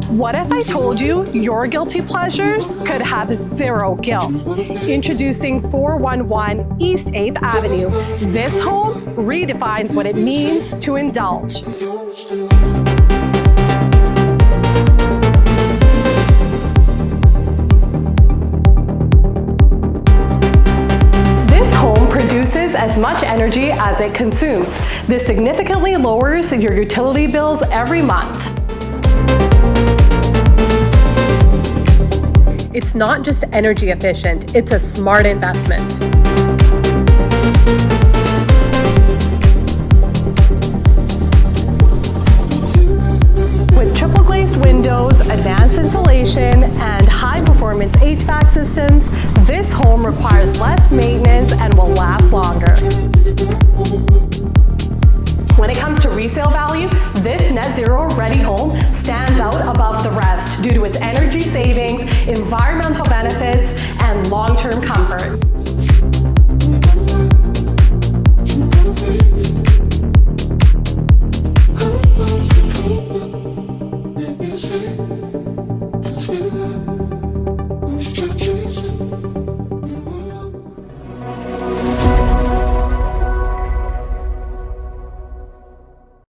What if I told you your guilty pleasures could have zero guilt? Introducing 411 East 8th Avenue. This home redefines what it means to indulge. This home produces as much energy as it consumes. This significantly lowers your utility bills every month. It's not just energy efficient, it's a smart investment. With triple glazed windows, advanced insulation, and high performance HVAC systems, this home requires less maintenance and will last longer. When it comes to resale value, this net zero ready home stands out above the rest due to its energy savings, environmental benefits, and long-term comfort.